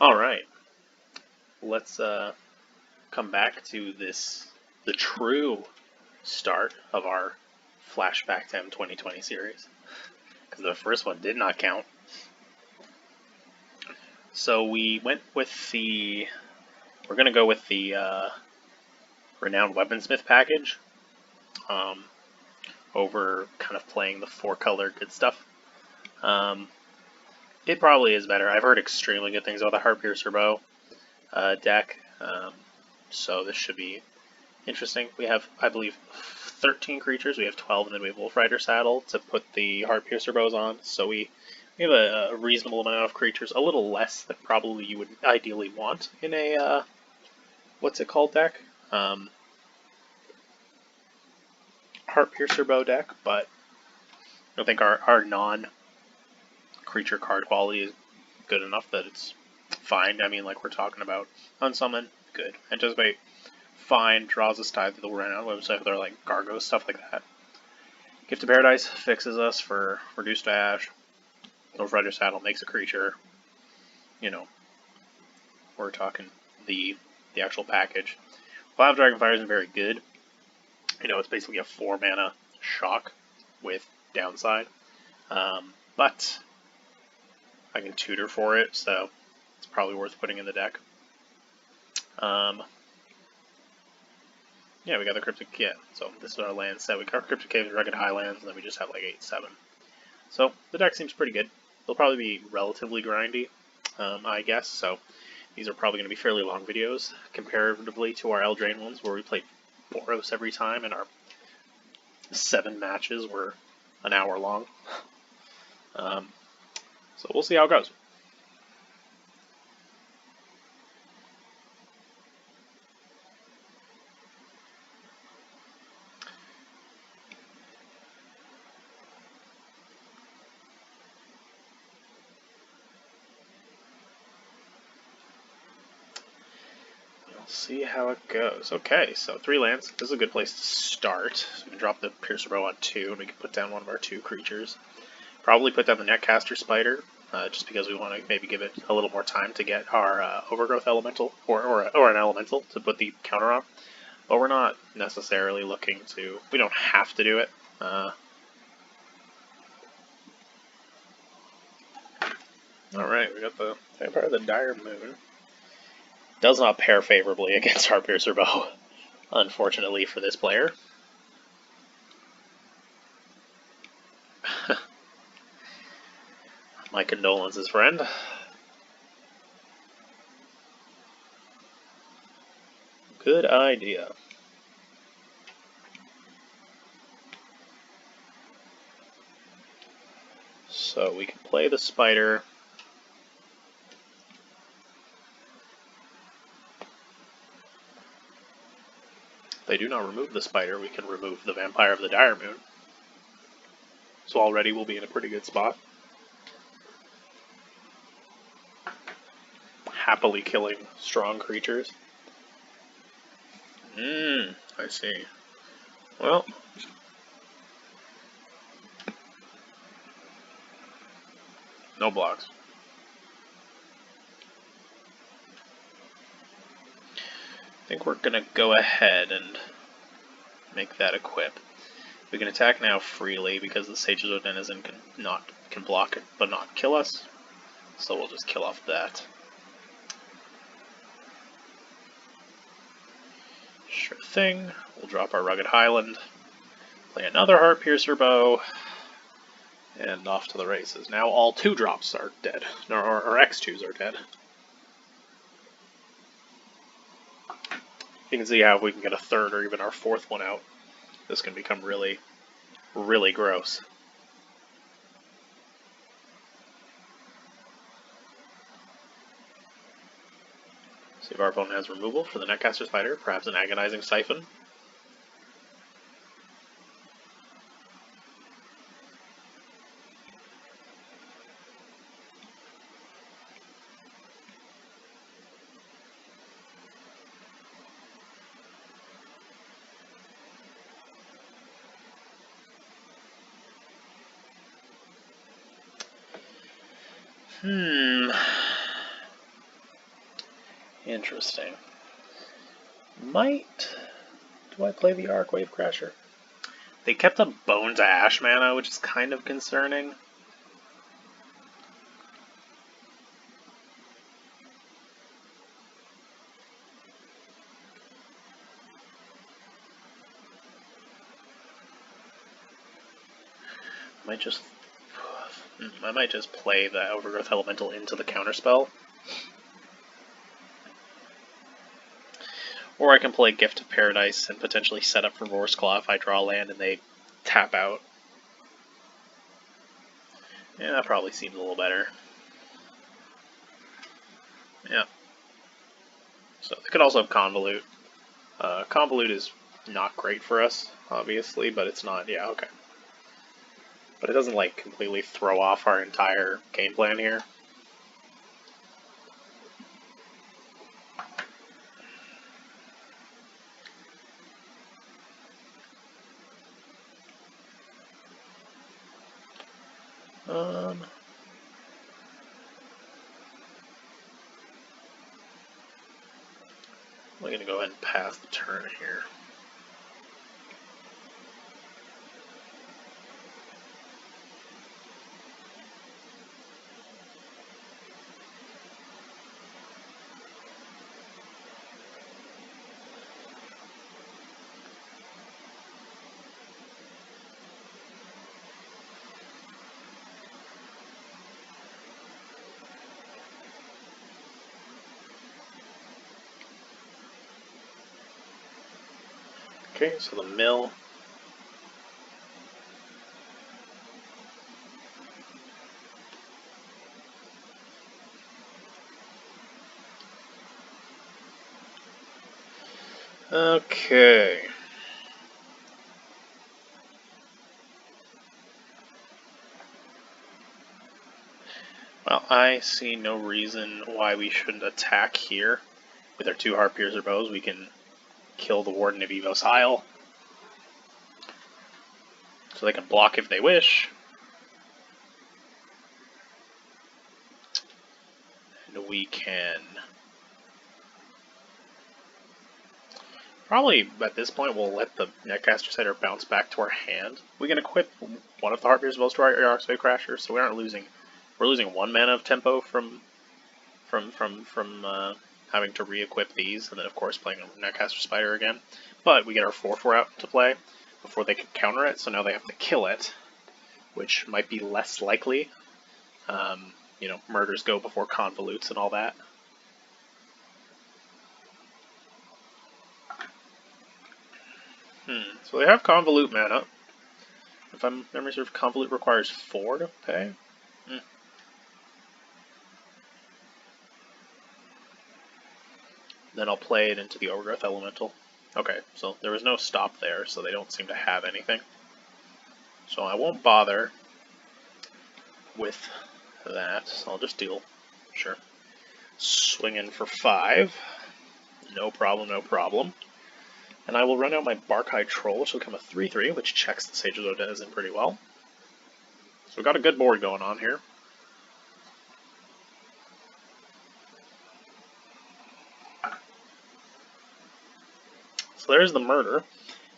Alright, let's come back to the true start of our Flashback to M2020 series, because the first one did not count. So we went with we're going to go with the Renowned Weaponsmith package, over kind of playing the 4-color good stuff. It probably is better. I've heard extremely good things about the Heartpiercer bow deck, so this should be interesting. We have, I believe, 13 creatures. We have 12, and then we have Wolf Rider Saddle to put the Heartpiercer bows on. So we have a reasonable amount of creatures, a little less than probably you would ideally want in a, what's it called deck? Heartpiercer bow deck, but I think our non-creature card quality is good enough that it's fine. I mean, like we're talking about Unsummon, good. Anticipate, fine. Draws us Tithe to the Renowned website. They're like Gargo, stuff like that. Gift of Paradise fixes us for reduced dash. Wolf Rider Saddle makes a creature. You know, we're talking the actual package. Cloud Dragonfire isn't very good. You know, it's basically a 4-mana shock with downside. But I can tutor for it, so it's probably worth putting in the deck. Yeah, we got the Cryptic Kit. So this is our land set. We got Cryptic Caves, Rugged Highlands, and then we just have like 8-7. So the deck seems pretty good. They'll probably be relatively grindy, I guess. So these are probably going to be fairly long videos comparatively to our Eldraine ones, where we played Boros every time, and our 7 matches were an hour long. So we'll see how it goes. See how it goes. Okay, so 3 lands. This is a good place to start. So we can drop the Piercer Bow on 2, and we can put down one of our 2 creatures. Probably put down the Netcaster Spider, just because we want to maybe give it a little more time to get our Overgrowth Elemental, or an Elemental to put the counter on. But we're not necessarily looking to... We don't have to do it. Alright, we got the Vampire of the Dire Moon. Does not pair favorably against Heartpiercer Bow, unfortunately for this player. My condolences, friend. Good idea. So we can play the Spider. If they do not remove the Spider, we can remove the Vampire of the Dire Moon. So already we'll be in a pretty good spot. Happily killing strong creatures. I see. Well, no blocks. I think we're gonna go ahead and make that equip. We can attack now freely because the Sages of Denizen can block it but not kill us. So we'll just kill off that. Sure thing. We'll drop our Rugged Highland, play another Heartpiercer Bow, and off to the races. Now all 2 drops are dead, or X2s are dead. You can see how if we can get a 3rd or even our 4th one out, this can become really, really gross. See if our opponent has removal for the Netcaster Spider, perhaps an Agonizing Siphon. Interesting. Do I play the Arcwave Crasher? They kept a Bone to Ash mana, which is kind of concerning. I might just play the Overgrowth Elemental into the counterspell. Or I can play Gift of Paradise and potentially set up for Roar's Claw if I draw land and they tap out. Yeah, that probably seems a little better. Yeah. So they could also have Convolute. Convolute is not great for us, obviously, but it's not, yeah, okay. But it doesn't, like, completely throw off our entire game plan here. I'm going to go ahead and pass the turn here. Okay, so the mill. Okay. Well, I see no reason why we shouldn't attack here. With our 2 Heartpiercer bows, we can kill the Warden of Evos Isle. So they can block if they wish. And we can... Probably, at this point, we'll let the Netcaster Sighter bounce back to our hand. We can equip one of the Heartpiercer bows to our Arcwave Crasher, so we aren't losing... We're losing 1 mana of tempo from having to re-equip these, and then of course playing a Netcaster Spider again. But we get our 4/4 out to play before they can counter it, so now they have to kill it, which might be less likely. You know, murders go before convolutes and all that. So they have convolute mana. If I'm memory serves, convolute requires 4 to pay. Then I'll play it into the Overgrowth Elemental. Okay, so there was no stop there, so they don't seem to have anything. So I won't bother with that, so I'll just deal. Sure. Swing in for 5. No problem, no problem. And I will run out my Barkhide Troll, which will become a 3/3, which checks the Sage of Odez in pretty well. So we've got a good board going on here. So there's the murder.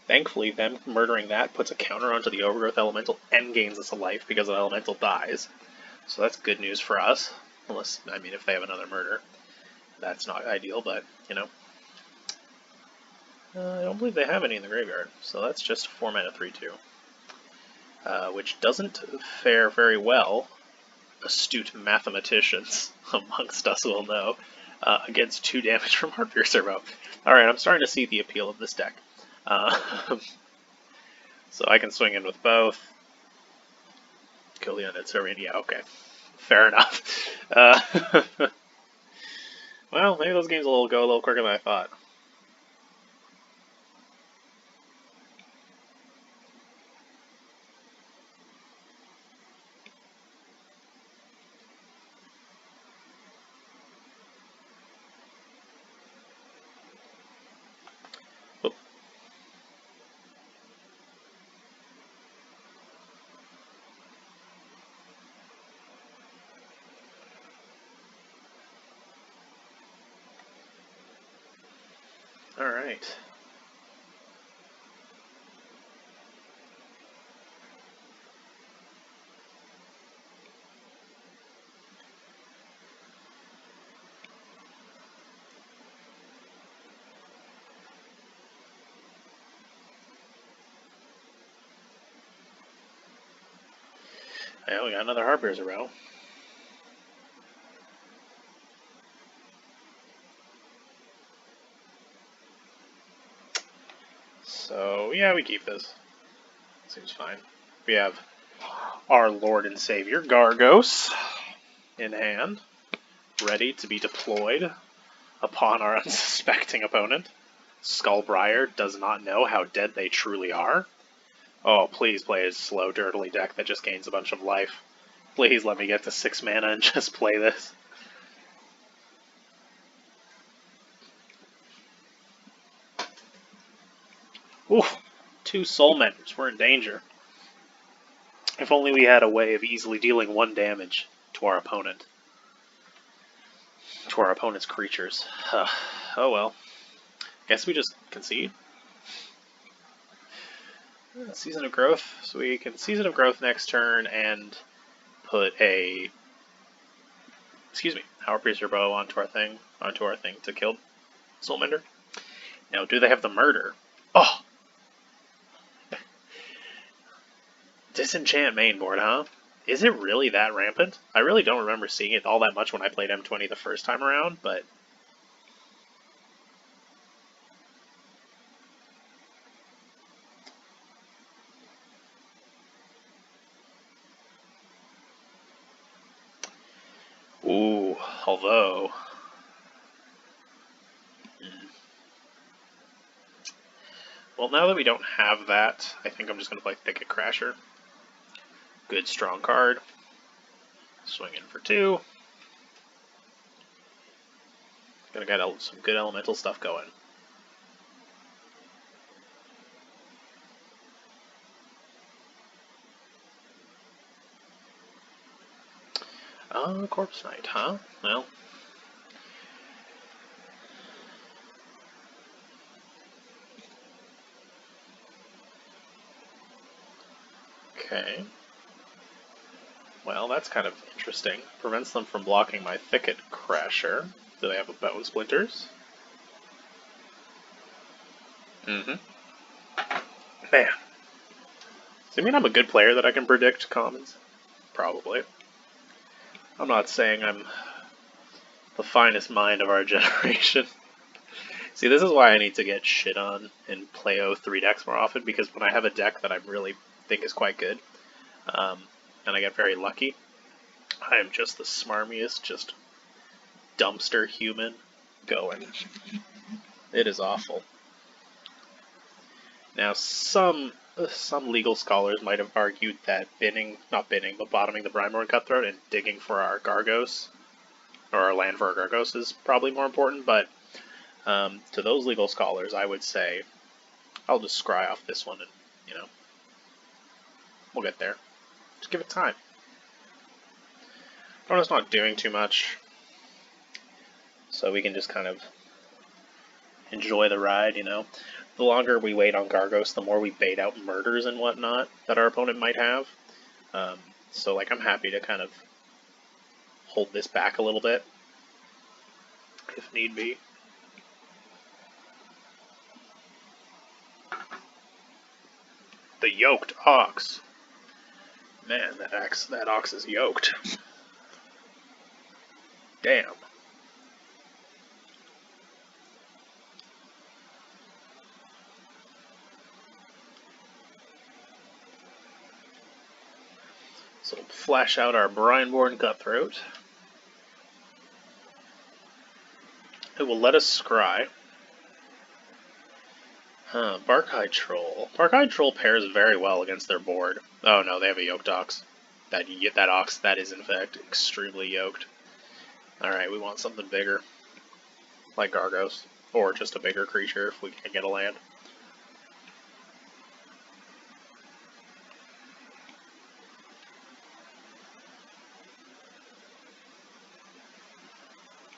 Thankfully, them murdering that puts a counter onto the Overgrowth Elemental and gains us a life because the Elemental dies. So that's good news for us. Unless, I mean, if they have another murder. That's not ideal, but, you know. I don't believe they have any in the graveyard. So that's just 4 mana 3/2. Which doesn't fare very well, astute mathematicians amongst us will know, against 2 damage from Heartpiercer Bow. Alright, I'm starting to see the appeal of this deck. So I can swing in with both. Kill the Undead Servant, yeah, okay. Fair enough. Well, maybe those games will go a little quicker than I thought. Alright. Yeah, we got another Harpier's a row. So, yeah, we keep this. Seems fine. We have our Lord and Savior, Gargos, in hand, ready to be deployed upon our unsuspecting opponent. Skullbriar does not know how dead they truly are. Oh, please play a slow, dirtily deck that just gains a bunch of life. Please let me get to 6 mana and just play this. Oof, 2 Soul Menders. We're in danger. If only we had a way of easily dealing 1 damage to our opponent. To our opponent's creatures. Oh well. Guess we just concede. Season of Growth. So we can Season of Growth next turn and put a... Excuse me. Powerpiercer Bow onto our thing to kill Soulmender. Now, do they have the Murder? Oh! Disenchant main board, huh? Is it really that rampant? I really don't remember seeing it all that much when I played M20 the first time around, but... Ooh, although... Well, now that we don't have that, I think I'm just going to play Thicket Crasher. Good, strong card. Swing in for 2. Gonna get some good elemental stuff going. Corpse Knight, huh? Well. Okay. Well, that's kind of interesting. Prevents them from blocking my Thicket Crasher. Do they have a Bone Splinters? Mm-hmm. Man. Does it mean I'm a good player that I can predict commons? Probably. I'm not saying I'm the finest mind of our generation. See, this is why I need to get shit on and play 03 decks more often, because when I have a deck that I really think is quite good, and I get very lucky, I am just the smarmiest, just dumpster human going. It is awful. Now, some legal scholars might have argued that bottoming the Brineborn Cutthroat and digging for our Gargos, or our land for our Gargos, is probably more important, but to those legal scholars, I would say, I'll just scry off this one and, we'll get there. Just give it time. Opponent's not doing too much, so we can just kind of enjoy the ride, The longer we wait on Gargos, the more we bait out murders and whatnot that our opponent might have. So, I'm happy to kind of hold this back a little bit, if need be. The Yoked Ox. Man, that ox is yoked. Damn. So we'll flash out our Brineborn Cutthroat. It will let us scry. Barkhide Troll. Barkhide Troll pairs very well against their board. Oh no, they have a yoked ox. That ox, that is in fact extremely yoked. Alright, we want something bigger. Like Gargos. Or just a bigger creature if we can't get a land.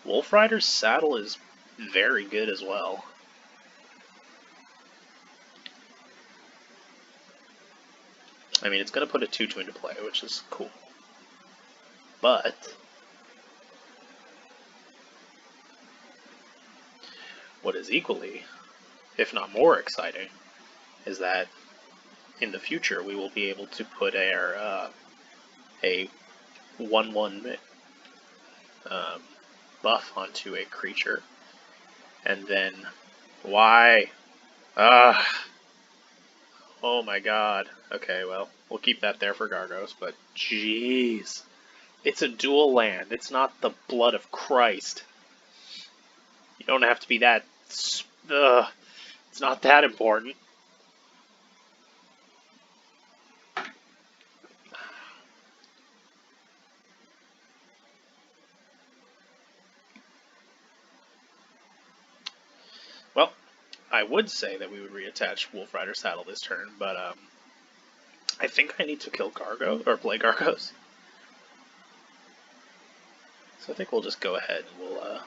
Wolf Rider's Saddle is very good as well. I mean, it's going to put a 2/2 into play, which is cool. But what is equally, if not more exciting, is that in the future we will be able to put a 1/1 buff onto a creature, and then why? Oh my god. Okay, well, we'll keep that there for Gargos, but jeez. It's a dual land. It's not the blood of Christ. You don't have to be that... It's not that important. Well, I would say that we would reattach Wolf Rider Saddle this turn, but I think I need to kill Gargos, or play Gargos. So I think we'll just go ahead and we'll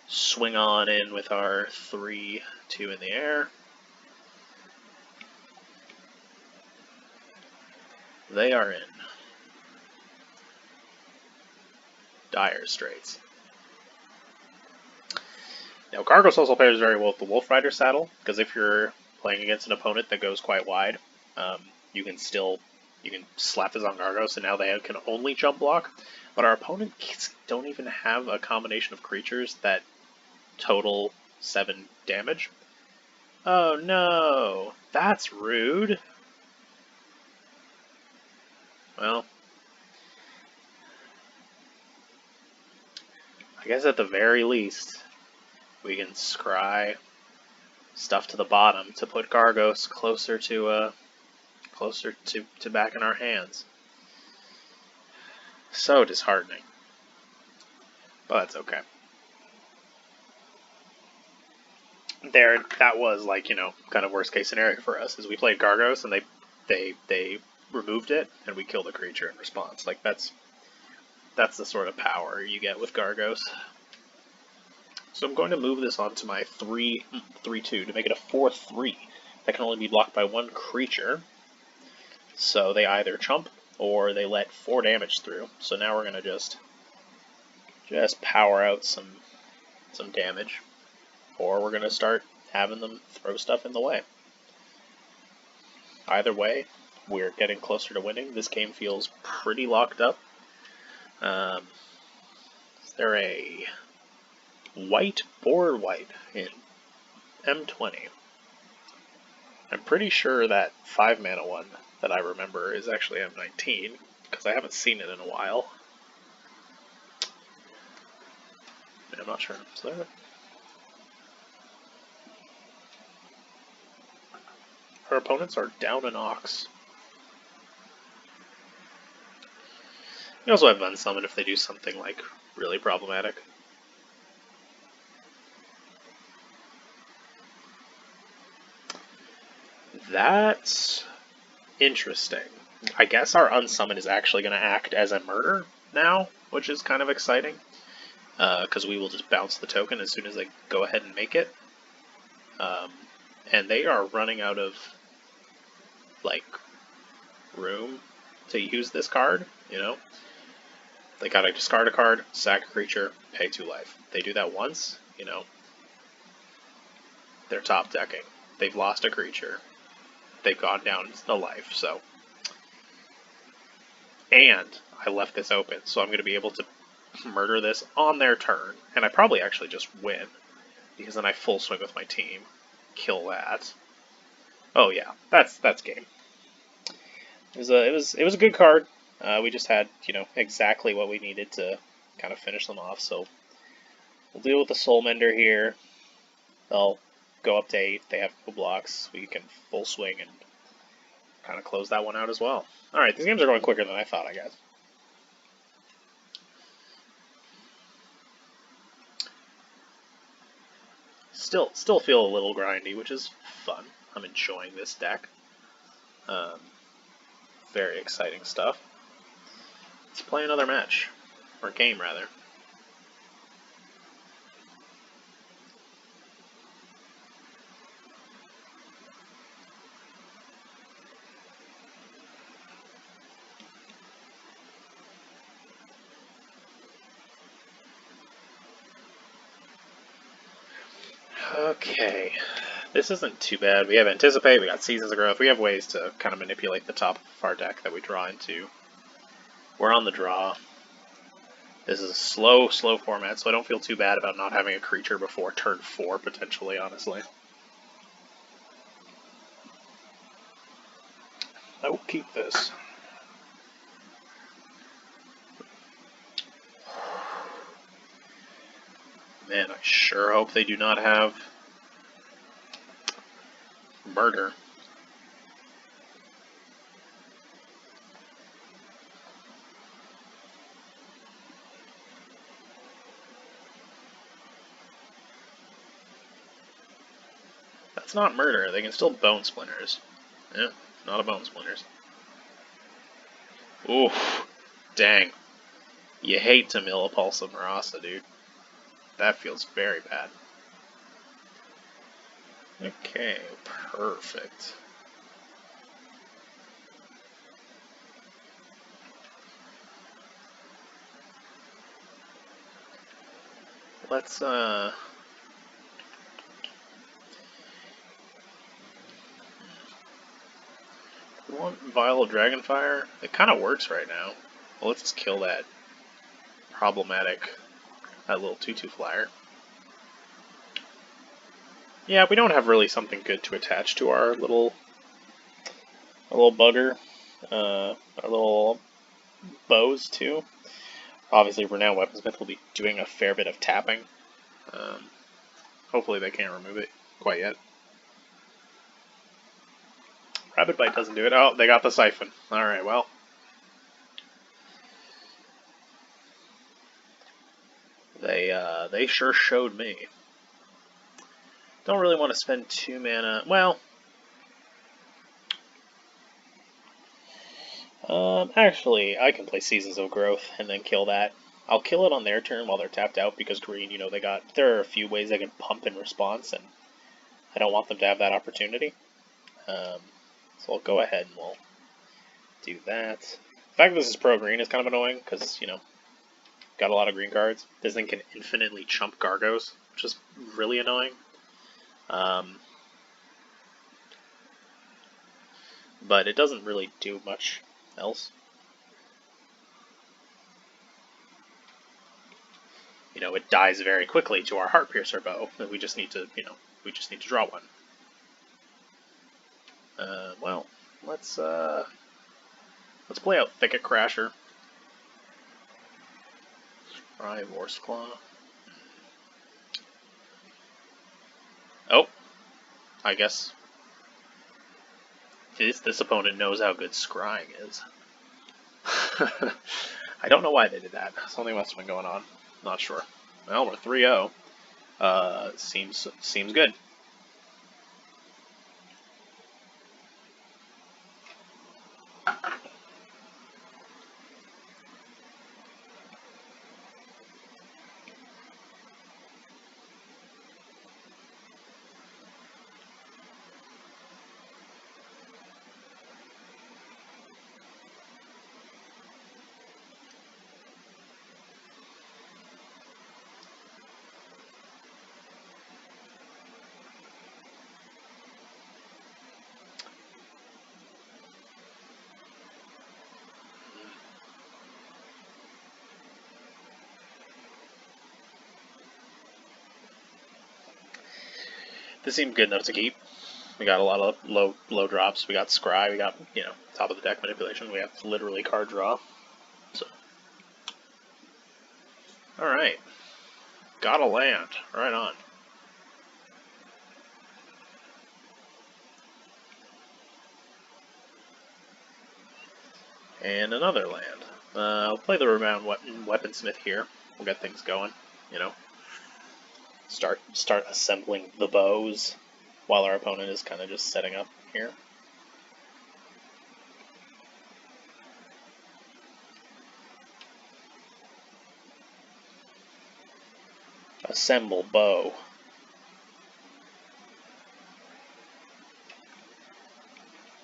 swing on in with our 3/2 in the air. They are in dire straits. Now, Gargos also pairs very well with the Wolf Rider Saddle, because if you're playing against an opponent that goes quite wide, you can slap this on Gargos, and now they can only jump block. But our opponents don't even have a combination of creatures that total 7 damage. Oh no, that's rude. Well, I guess at the very least, we can scry stuff to the bottom to put Gargos closer to back in our hands. So disheartening. But that's okay. That was like, kind of worst case scenario for us, is we played Gargos and they removed it and we killed a creature in response. Like that's the sort of power you get with Gargos. So I'm going to move this onto my 3/2 to make it a 4/3 that can only be blocked by 1 creature. So they either chump or they let 4 damage through. So now we're gonna just power out some damage, or we're gonna start having them throw stuff in the way. Either way, we're getting closer to winning. This game feels pretty locked up. Is there a white board wipe in M20? I'm pretty sure that 5-mana one that I remember is actually M19, because I haven't seen it in a while. I'm not sure. Is there... Our opponents are down an Ox. You also have Unsummon if they do something like really problematic. That's interesting. I guess our Unsummon is actually going to act as a murder now, which is kind of exciting. Because we will just bounce the token as soon as they go ahead and make it. And they are running out of, like, room to use this card, They gotta discard a card, sack a creature, pay 2 life. They do that once, they're top decking. They've lost a creature. They've gone down a life, so. And I left this open, so I'm going to be able to murder this on their turn. And I probably actually just win, because then I full swing with my team. Kill that. Oh yeah, that's game. It was a good card. We just had, exactly what we needed to kind of finish them off, so we'll deal with the Soul Mender here. They'll go up to 8, they have no blocks, we can full swing and kind of close that one out as well. Alright, these games are going quicker than I thought, I guess. Still feel a little grindy, which is fun. I'm enjoying this deck. Very exciting stuff. Let's play another match. Or game, rather. Okay, this isn't too bad. We have Anticipate, we got Seasons of Growth. We have ways to kind of manipulate the top of our deck that we draw into. We're on the draw. This is a slow format, so I don't feel too bad about not having a creature before turn 4, potentially, honestly. I will keep this. Man, I sure hope they do not have Murder. That's not Murder. They can still Bone Splinters. Yeah, not a Bone Splinters. Oof. Dang. You hate to mill a Pulse of Marasa, dude. That feels very bad. Okay, perfect. Let's, we want Vial of Dragonfire? It kind of works right now. Well, let's just kill that problematic, that little 2/2 flyer. Yeah, we don't have really something good to attach to our little bugger. Our little bows, too. Obviously, Renowned Weaponsmith will be doing a fair bit of tapping. Hopefully they can't remove it quite yet. Rapid Bite doesn't do it. Oh, they got the Siphon. Alright, well. They sure showed me. Don't really want to spend 2 mana. Well, actually, I can play Seasons of Growth and then kill that. I'll kill it on their turn while they're tapped out because green, you know, there are a few ways they can pump in response, and I don't want them to have that opportunity. So I'll go ahead and we'll do that. The fact that this is pro-green is kind of annoying because, you know, got a lot of green cards. This thing can infinitely chump Gargos, which is really annoying. But it doesn't really do much else. You know, it dies very quickly to our Heartpiercer bow, and we just need to, you know, draw one. Well, let's play out Thicket Crasher. Vorse Claw. Oh, I guess this opponent knows how good Scrying is. I don't know why they did that. Something must have been going on. Not sure. Well, we're 3-0. Seems good. This seemed good enough to keep. We got a lot of low drops. We got Scry. We got, you know, top of the deck manipulation. We have literally card draw. So, all right, got a land. Right on. And another land. I'll play the Renowned Weaponsmith here. We'll get things going. You know, start assembling the bows while our opponent is kind of just setting up here. Assemble bow.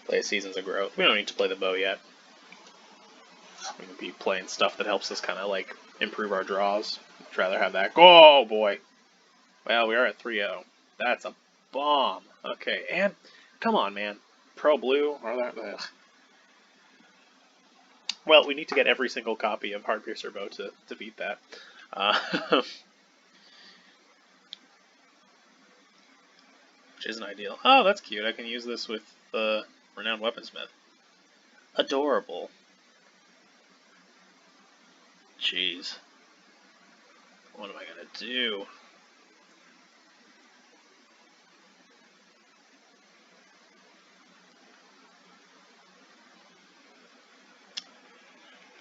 Play Seasons of Growth. We don't need to play the bow yet. We can be playing stuff that helps us kind of like improve our draws. I'd rather have that. Oh boy. Well, we are at 3-0. That's a bomb. Okay, and come on, man. Pro blue or that. Well, we need to get every single copy of Heartpiercer Bow to beat that. Which isn't ideal. Oh, that's cute. I can use this with the Renowned Weaponsmith. Adorable. Jeez. What am I gonna do?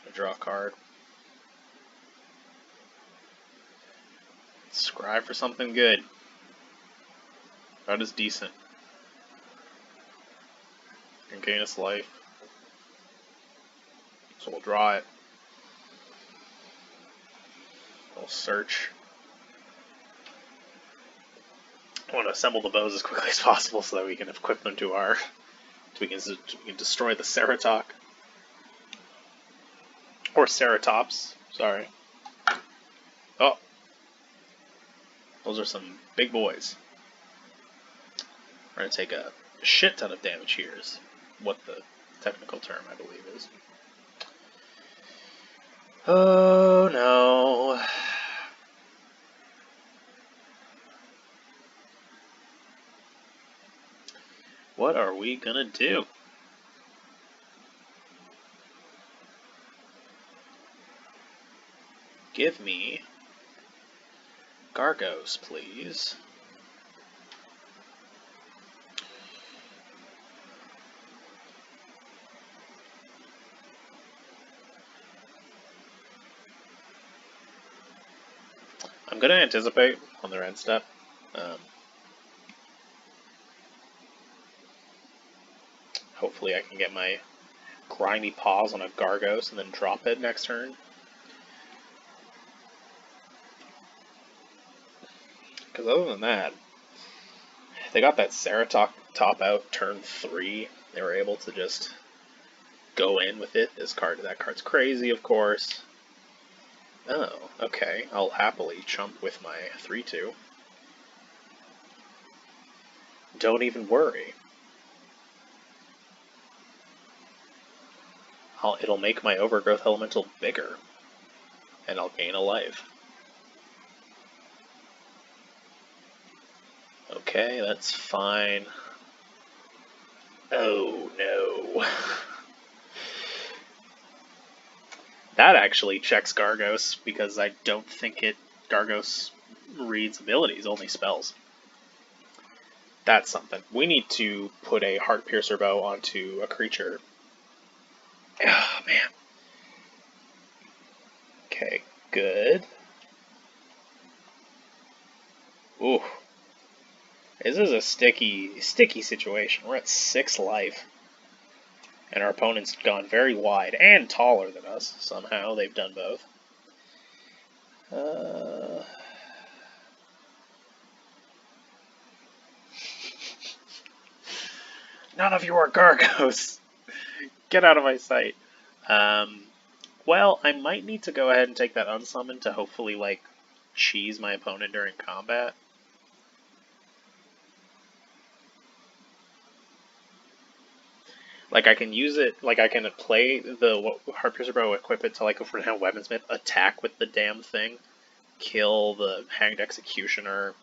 I draw a card. Scry for something good. That is decent. And gain us life. So we'll draw it. We'll search. I want to assemble the bows as quickly as possible so that we can equip them to our... we can destroy the Ceratok. Or Ceratops, sorry. Oh. Those are some big boys. We're going to take a shit ton of damage here is what the technical term, I believe, is. Oh, no. What are we gonna do? Give me Gargos, please. I'm gonna anticipate on their end step. Hopefully I can get my grimy paws on a Gargos and then drop it next turn. Because other than that, they got that Ceratok top out turn 3. They were able to just go in with it. That card's crazy, of course. Oh, okay. I'll happily chump with my 3/2. Don't even worry. It'll make my Overgrowth Elemental bigger, and I'll gain a life. Okay, that's fine. Oh no. That actually checks Gargos, because I don't think Gargos reads abilities, only spells. That's something. We need to put a Heartpiercer Bow onto a creature. Oh, man. Okay, good. Ooh. This is a sticky situation. We're at 6 life. And our opponent's gone very wide and taller than us. Somehow they've done both. None of you are Gargos! Get out of my sight. Well, I might need to go ahead and take that unsummon to hopefully, like, cheese my opponent during combat. Like, I can use it, like, I can play the Heartpiercer Bow, equip it to, like, a Renowned Weaponsmith, attack with the damn thing, kill the Hanged Executioner,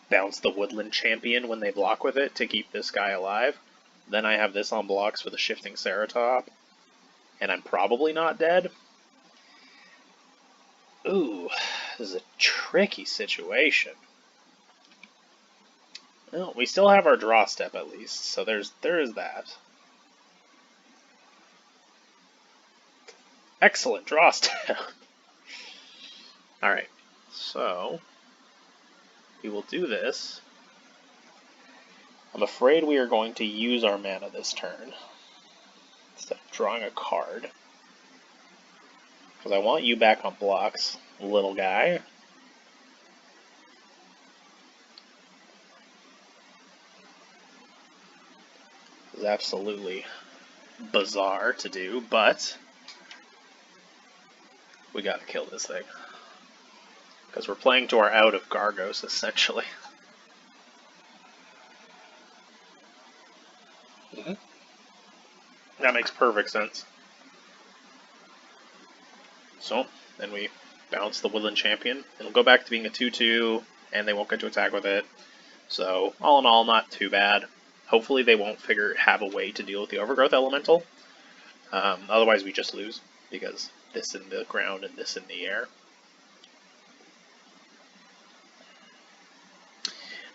bounce the Woodland Champion when they block with it to keep this guy alive. Then I have this on blocks for the Shifting Ceratop, and I'm probably not dead. Ooh, this is a tricky situation. Well, we still have our draw step at least, so there is that. Excellent draw step. Alright, so we will do this. I'm afraid we are going to use our mana this turn instead of drawing a card. Because I want you back on blocks, little guy. This is absolutely bizarre to do, but we gotta kill this thing. Because we're playing to our out of Gargos, essentially. Mm-hmm. That makes perfect sense. So, then we bounce the Woodland Champion. It'll go back to being a 2-2, and they won't get to attack with it. So, all in all, not too bad. Hopefully they won't have a way to deal with the Overgrowth Elemental. Otherwise we just lose, because this in the ground and this in the air.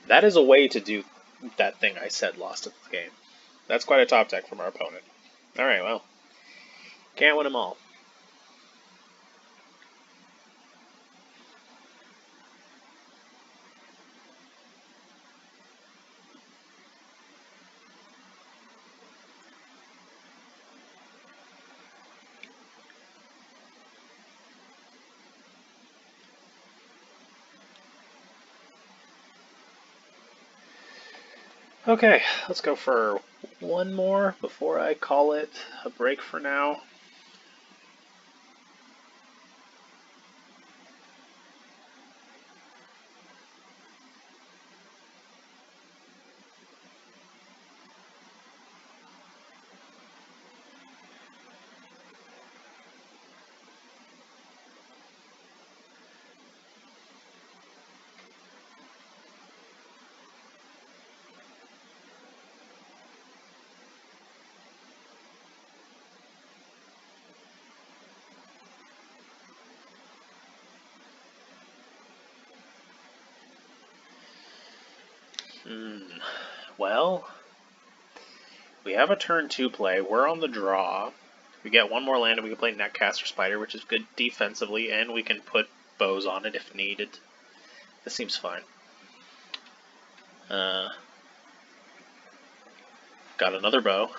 That is a way to do that thing I said lost at the game. That's quite a top deck from our opponent. Alright, well. Can't win them all. Okay, let's go for one more before I call it a break for now. Well, we have a turn 2 play. We're on the draw. We get one more land and we can play Netcaster Spider, which is good defensively, and we can put bows on it if needed. This seems fine. Got another bow.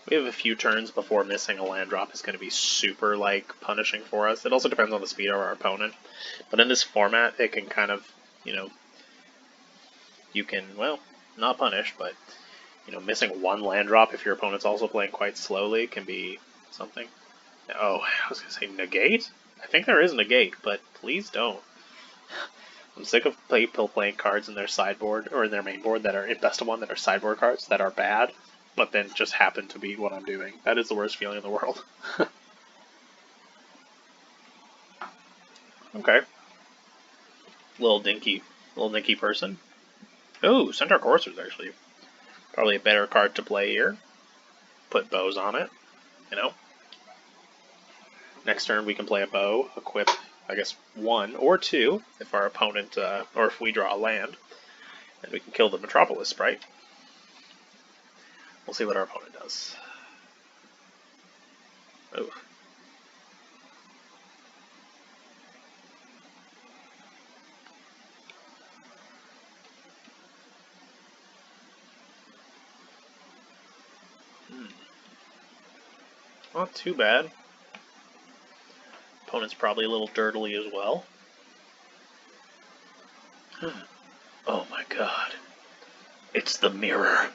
We have a few turns before missing a land drop is going to be super, punishing for us. It also depends on the speed of our opponent. But in this format, it can kind of, you can, well, not punish, but, missing one land drop if your opponent's also playing quite slowly can be something. Oh, I was going to say negate? I think there is negate, but please don't. I'm sick of people playing cards in their sideboard, or in their main board that are, in Best of One, that are sideboard cards that are bad, but then just happen to be what I'm doing. That is the worst feeling in the world. Okay. Little dinky person. Ooh, Centaur Courser's actually probably a better card to play here. Put bows on it, Next turn we can play a bow, equip, I guess, 1 or 2 if our opponent, or if we draw a land, and we can kill the Metropolis Sprite. We'll see what our opponent does. Ooh. Not too bad. Opponent's probably a little dirtily as well. Oh my god. It's the mirror.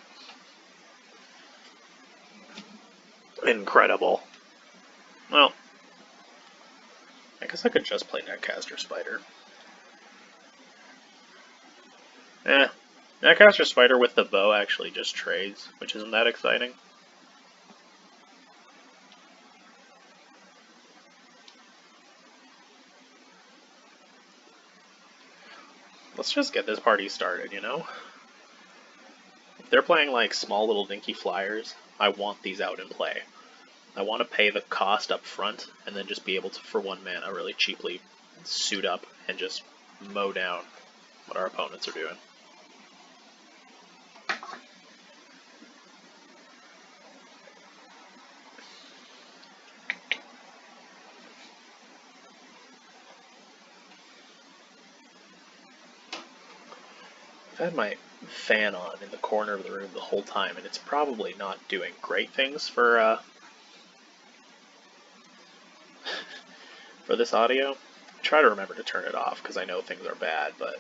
Incredible. Well, I guess I could just play Netcaster Spider. Netcaster Spider with the bow actually just trades, which isn't that exciting. Let's just get this party started, If they're playing small little dinky flyers, I want these out in play. I want to pay the cost up front, and then just be able to, for 1 mana, really cheaply suit up and just mow down what our opponents are doing. I've had my fan on in the corner of the room the whole time, and it's probably not doing great things for for this audio. I try to remember to turn it off because I know things are bad, but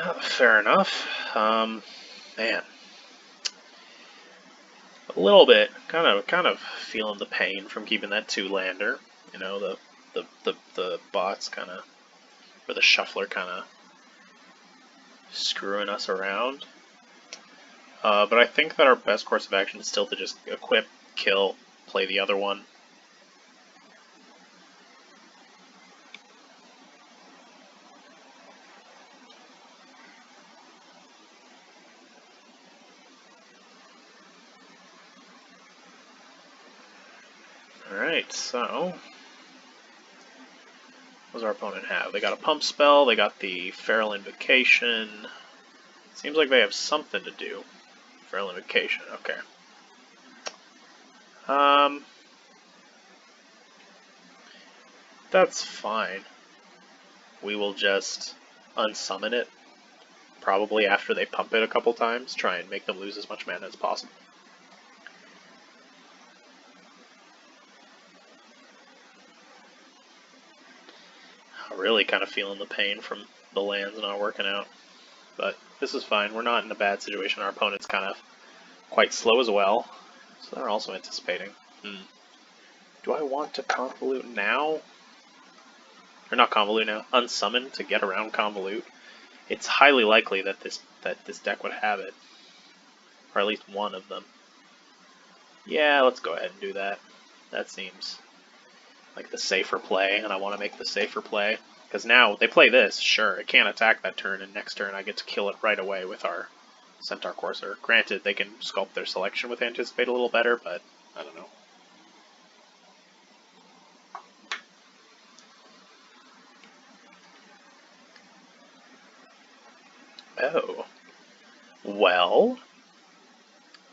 Yeah, fair enough. Man, a little bit, kind of feeling the pain from keeping that 2-lander. You know, the bots kind of, or the shuffler kind of screwing us around. But I think that our best course of action is still to just equip, kill, play the other one. Alright, so what does our opponent have? They got a pump spell, they got the Feral Invocation. Seems like they have something to do. Feral Invocation, okay. That's fine. We will just unsummon it, probably after they pump it a couple times, try and make them lose as much mana as possible. Really kind of feeling the pain from the lands not working out. But this is fine. We're not in a bad situation. Our opponent's kind of quite slow as well. So they're also anticipating. Do I want to convolute now? Or not convolute now. Unsummon to get around convolute. It's highly likely that this deck would have it. Or at least one of them. Yeah, let's go ahead and do that. That seems like the safer play, and I want to make the safer play. Because now, they play this, sure, it can't attack that turn, and next turn I get to kill it right away with our Centaur Courser. Granted, they can sculpt their selection with Anticipate a little better, but I don't know. Oh. Well,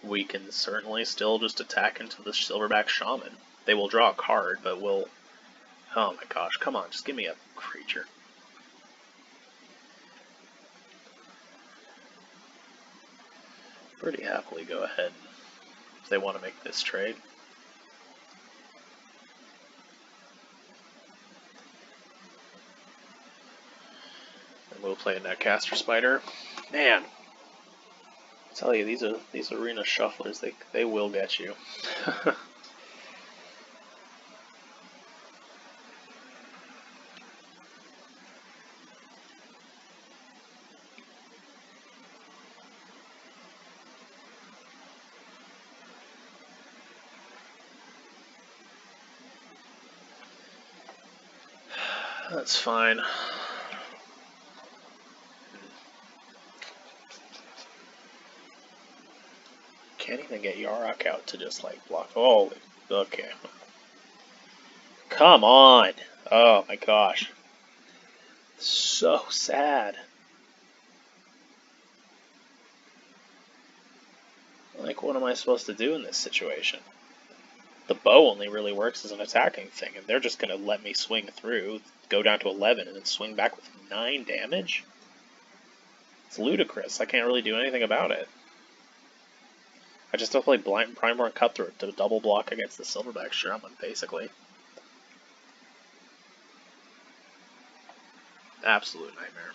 we can certainly still just attack into the Silverback Shaman. They will draw a card, but we'll... Oh my gosh, come on, just give me a creature. Pretty happily go ahead if they want to make this trade. And we'll play a Netcaster Spider. Man, I tell you, these arena shufflers, they will get you. That's fine. Can't even get Yarok out to just like block. Oh, okay. Come on! Oh my gosh. So sad. Like, what am I supposed to do in this situation? The bow only really works as an attacking thing, and they're just going to let me swing through, go down to 11, and then swing back with 9 damage? It's ludicrous. I can't really do anything about it. I just have to play Primeborn Cutthroat to double block against the Silverback Shaman, basically. Absolute nightmare.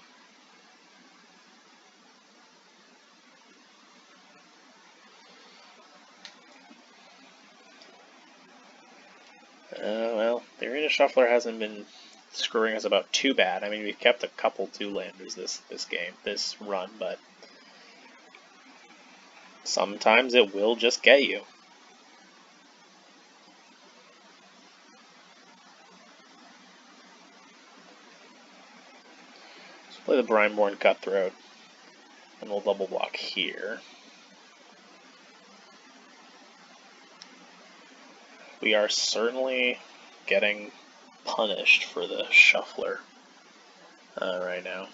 Well, the Arena Shuffler hasn't been screwing us about too bad. I mean, we've kept a couple 2-landers this run, but sometimes it will just get you. Let's play the Brineborn Cutthroat, and we'll double block here. We are certainly getting punished for the Shuffler right now.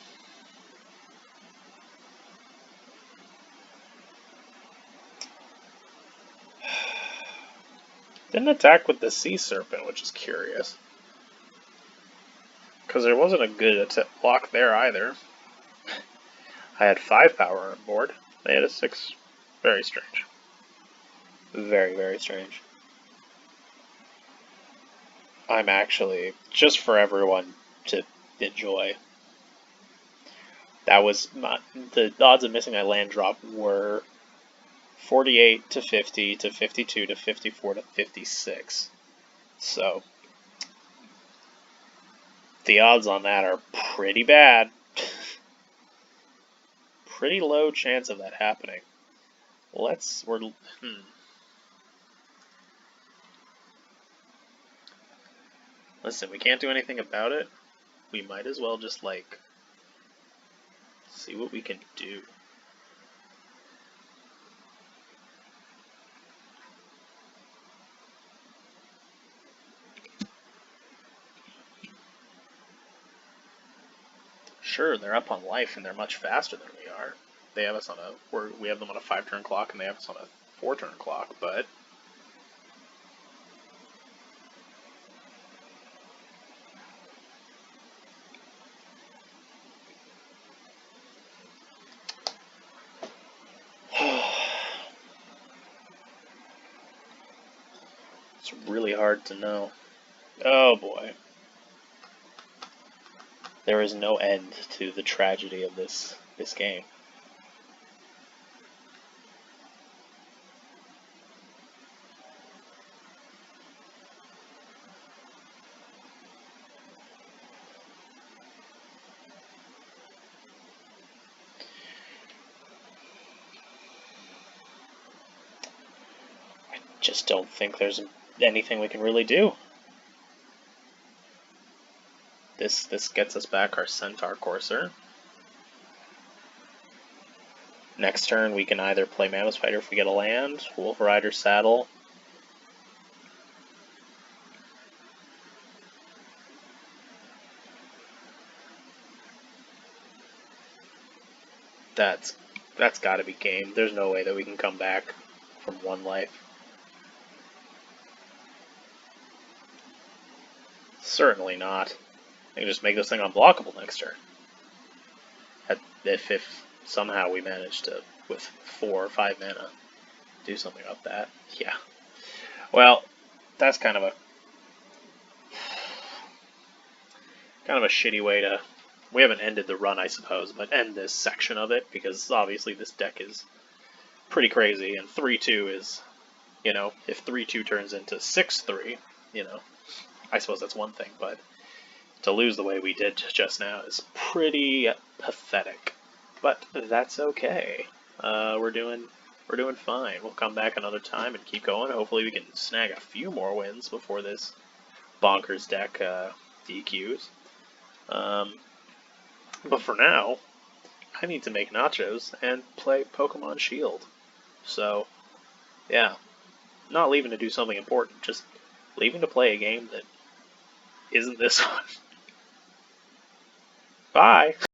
Didn't attack with the Sea Serpent, which is curious. Because there wasn't a good block there either. I had 5 power on board. They had a 6. Very strange. Very, very strange. I'm actually, just for everyone to enjoy, That was the odds of missing a land drop were 48 to 50 to 52 to 54 to 56. So the odds on that are pretty bad. Pretty low chance of that happening. Listen, we can't do anything about it. We might as well just, like, see what we can do. Sure, they're up on life and they're much faster than we are. They have us on we have them on a 5-turn clock and they have us on a 4-turn clock, but it's really hard to know. Oh boy. There is no end to the tragedy of this game. I just don't think there's anything we can really do. This gets us back our Centaur Courser. Next turn we can either play Mammoth Spider if we get a land, Wolf Rider Saddle. That's gotta be game. There's no way that we can come back from 1 life. Certainly not. I can just make this thing unblockable next turn. If somehow we manage to, with 4 or 5 mana, do something about that. Yeah. Well, that's kind of a shitty way to... We haven't ended the run, I suppose, but end this section of it, because obviously this deck is pretty crazy, and 3-2 is, you know, if 3-2 turns into 6-3, you know, I suppose that's one thing, but to lose the way we did just now is pretty pathetic. But that's okay. We're doing fine. We'll come back another time and keep going. Hopefully we can snag a few more wins before this bonkers deck DQs. But for now, I need to make nachos and play Pokemon Shield. So, yeah, not leaving to do something important, just leaving to play a game that isn't this one. Bye!